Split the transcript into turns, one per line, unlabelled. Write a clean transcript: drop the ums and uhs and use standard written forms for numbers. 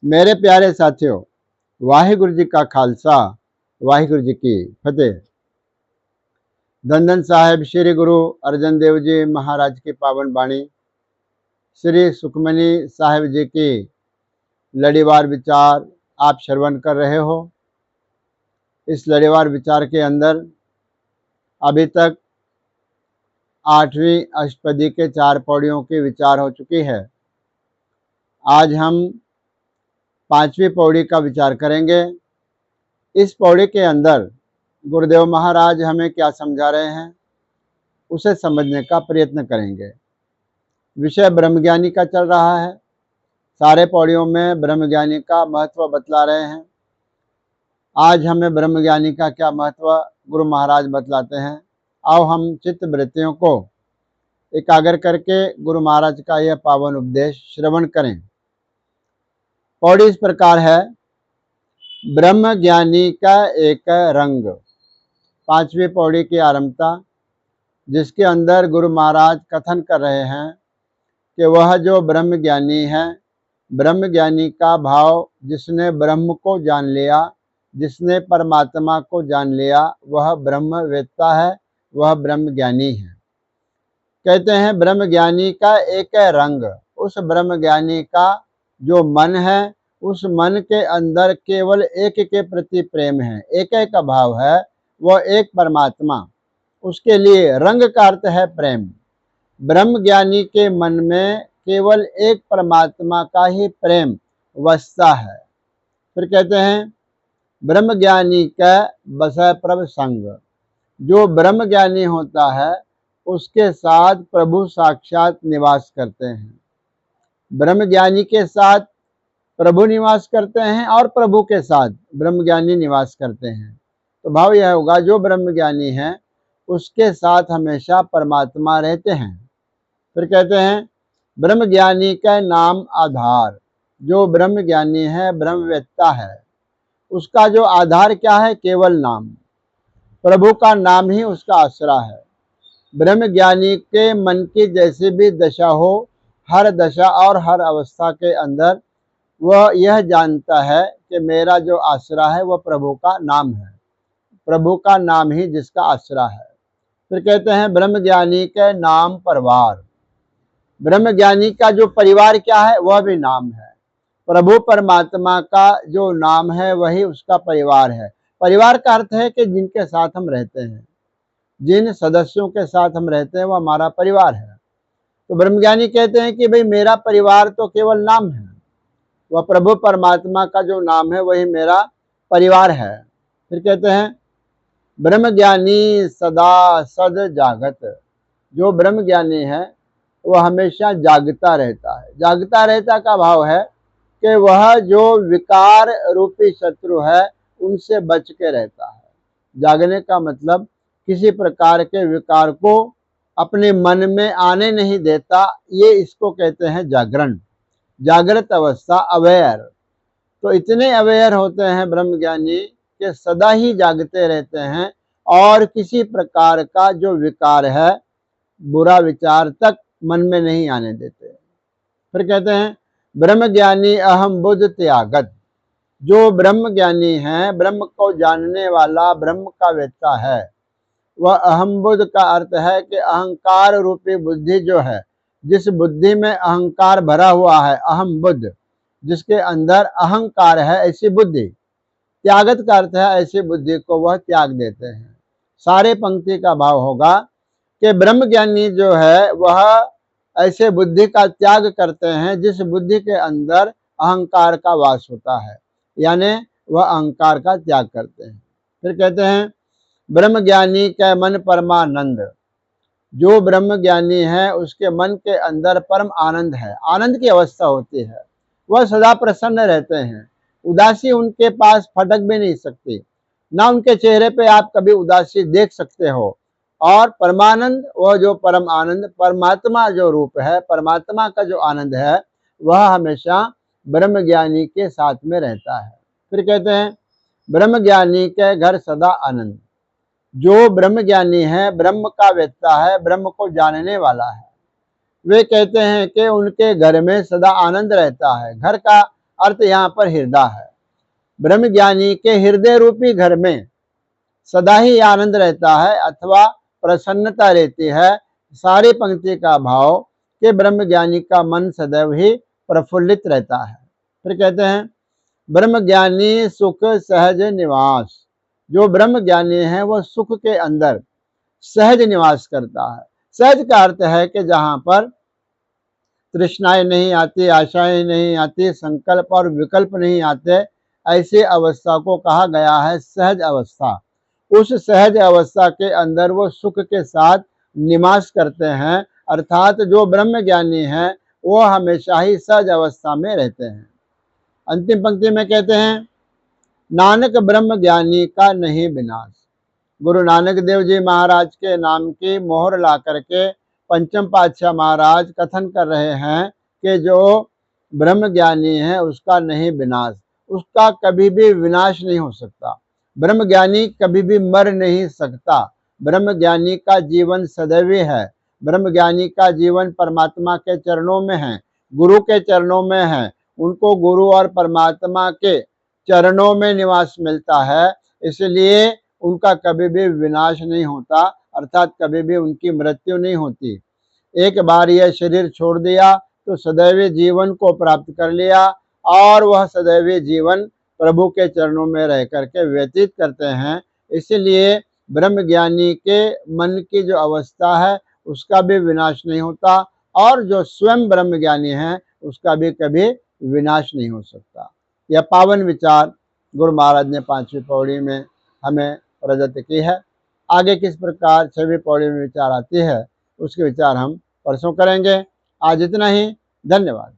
मेरे प्यारे साथियों, वाहिगुरु जी का खालसा, वाहिगुरु जी की फतेह। धन धन साहिब श्री गुरु अर्जन देव जी महाराज की पावन बाणी, श्री सुखमनी साहिब जी की लड़ीवार विचार आप श्रवण कर रहे हो। इस लड़ीवार विचार के अंदर अभी तक 8वीं अष्टपदी के 4 पौड़ियों की विचार हो चुकी है। आज हम 5वीं पौड़ी का विचार करेंगे। इस पौड़ी के अंदर गुरुदेव महाराज हमें क्या समझा रहे हैं, उसे समझने का प्रयत्न करेंगे। विषय ब्रह्मज्ञानी का चल रहा है। सारे पौड़ियों में ब्रह्मज्ञानी का महत्व बतला रहे हैं। आज हमें ब्रह्मज्ञानी का क्या महत्व गुरु महाराज बतलाते हैं। आओ हम चित्त वृत्तियों को एकाग्र करके गुरु महाराज का यह पावन उपदेश श्रवण करें। पौड़ी इस प्रकार है, ब्रह्मज्ञानी का एक रंग। 5वीं पौड़ी की आरंभता, जिसके अंदर गुरु महाराज कथन कर रहे हैं कि वह जो ब्रह्मज्ञानी है, ब्रह्मज्ञानी का भाव जिसने ब्रह्म को जान लिया, जिसने परमात्मा को जान लिया, वह ब्रह्मवेत्ता है, वह ब्रह्मज्ञानी है। कहते हैं ब्रह्मज्ञानी का एक रंग। उस ब्रह्मज्ञानी का जो मन है, उस मन के अंदर केवल एक के प्रति प्रेम है, एक का भाव है, वह एक परमात्मा। उसके लिए रंग का अर्थ है प्रेम। ब्रह्मज्ञानी के मन में केवल एक परमात्मा का ही प्रेम वसता है। फिर कहते हैं ब्रह्मज्ञानी का बसै प्रभु संग। जो ब्रह्मज्ञानी होता है उसके साथ प्रभु साक्षात निवास करते हैं। ब्रह्मज्ञानी के साथ प्रभु निवास करते हैं और प्रभु के साथ ब्रह्मज्ञानी निवास करते हैं। तो भाव यह होगा, जो ब्रह्मज्ञानी है उसके साथ हमेशा परमात्मा रहते हैं। फिर कहते हैं ब्रह्मज्ञानी का नाम आधार। जो ब्रह्मज्ञानी है, ब्रह्मवेत्ता है, उसका जो आधार क्या है? केवल नाम। प्रभु का नाम ही उसका आसरा है। ब्रह्मज्ञानी के मन की जैसी भी दशा हो, हर दशा और हर अवस्था के अंदर वह यह जानता है कि मेरा जो आसरा है वह प्रभु का नाम है। प्रभु का नाम ही जिसका आसरा है। फिर कहते हैं ब्रह्मज्ञानी के नाम परिवार। ब्रह्मज्ञानी का जो परिवार क्या है? वह भी नाम है। प्रभु परमात्मा का जो नाम है वही उसका परिवार है। परिवार का अर्थ है कि जिनके साथ हम रहते हैं, जिन सदस्यों के साथ हम रहते हैं, वह हमारा परिवार है। तो ब्रह्मज्ञानी कहते हैं कि भाई मेरा परिवार तो केवल नाम है, वह प्रभु परमात्मा का जो नाम है वही मेरा परिवार है। फिर कहते हैं ब्रह्मज्ञानी सदा सद जागत। जो ब्रह्मज्ञानी है वह हमेशा जागता रहता है। जागता रहता का भाव है कि वह जो विकार रूपी शत्रु है उनसे बच के रहता है। जागने का मतलब किसी प्रकार के विकार को अपने मन में आने नहीं देता। ये इसको कहते हैं जागरण, जागृत अवस्था, अवेयर। तो इतने अवेयर होते हैं ब्रह्मज्ञानी कि सदा ही जागते रहते हैं और किसी प्रकार का जो विकार है, बुरा विचार तक मन में नहीं आने देते। फिर कहते हैं ब्रह्मज्ञानी अहम बुद्ध त्यागत। जो ब्रह्मज्ञानी है, ब्रह्म को जानने वाला, ब्रह्म का वेत्ता है, वह अहम बुद्ध का अर्थ है कि अहंकार रूपी बुद्धि जो है, जिस बुद्धि में अहंकार भरा हुआ है, अहम बुद्ध, जिसके अंदर अहंकार है, ऐसी बुद्धि। त्यागत का अर्थ है ऐसी बुद्धि को वह त्याग देते हैं। सारे पंक्ति का भाव होगा कि ब्रह्मज्ञानी जो है वह ऐसे बुद्धि का त्याग करते हैं जिस बुद्धि के अंदर अहंकार का वास होता है, यानी वह अहंकार का त्याग करते हैं। फिर कहते हैं ब्रह्मज्ञानी का मन परमानंद। जो ब्रह्मज्ञानी है उसके मन के अंदर परम आनंद है, आनंद की अवस्था होती है। वह सदा प्रसन्न रहते हैं। उदासी उनके पास फटक भी नहीं सकती, ना उनके चेहरे पे आप कभी उदासी देख सकते हो। और परमानंद, वह जो परम आनंद, परमात्मा जो रूप है, परमात्मा का जो आनंद है, वह हमेशा ब्रह्मज्ञानी के साथ में रहता है। फिर कहते हैं ब्रह्मज्ञानी के घर सदा आनंद। जो ब्रह्मज्ञानी है, ब्रह्म का वेत्ता है, ब्रह्म को जानने वाला है, वे कहते हैं कि उनके घर में सदा आनंद रहता है। घर का अर्थ यहाँ पर हृदय है। ब्रह्म ज्ञानी के हृदय रूपी घर में सदा ही आनंद रहता है अथवा प्रसन्नता रहती है। सारी पंक्ति का भाव कि ब्रह्म ज्ञानी का मन सदैव ही प्रफुल्लित रहता है। फिर कहते हैं ब्रह्म ज्ञानी सुख सहज निवास। जो ब्रह्म ज्ञानी है वह सुख के अंदर सहज निवास करता है। सहज का अर्थ है कि जहां पर तृष्णाएं नहीं आती, आशाएं नहीं आती, संकल्प और विकल्प नहीं आते, ऐसी अवस्था को कहा गया है सहज अवस्था। उस सहज अवस्था के अंदर वो सुख के साथ निवास करते हैं, अर्थात जो ब्रह्म ज्ञानी है वो हमेशा ही सहज अवस्था में रहते हैं। अंतिम पंक्ति में कहते हैं नानक ब्रह्म ज्ञानी का नहीं विनाश। गुरु नानक देव जी महाराज के नाम की मोहर ला करके पंचम पातशाह महाराज कथन कर रहे हैं कि जो ब्रह्म ज्ञानी है उसका नहीं विनाश, उसका कभी भी विनाश नहीं हो सकता। ब्रह्म ज्ञानी कभी भी मर नहीं सकता। ब्रह्म ज्ञानी का जीवन सदैव है। ब्रह्म ज्ञानी का जीवन परमात्मा के चरणों में है, गुरु के चरणों में है। उनको गुरु और परमात्मा के चरणों में निवास मिलता है, इसलिए उनका कभी भी विनाश नहीं होता, अर्थात कभी भी उनकी मृत्यु नहीं होती। एक बार यह शरीर छोड़ दिया तो सदैव जीवन को प्राप्त कर लिया और वह सदैव जीवन प्रभु के चरणों में रह करके व्यतीत करते हैं। इसलिए ब्रह्म ज्ञानी के मन की जो अवस्था है उसका भी विनाश नहीं होता और जो स्वयं ब्रह्म ज्ञानी है उसका भी कभी विनाश नहीं हो सकता। यह पावन विचार गुरु महाराज ने 5वीं पौड़ी में हमें प्रदत्त की है। आगे किस प्रकार 6वीं पौड़ी में विचार आती है उसके विचार हम परसों करेंगे। आज इतना ही, धन्यवाद।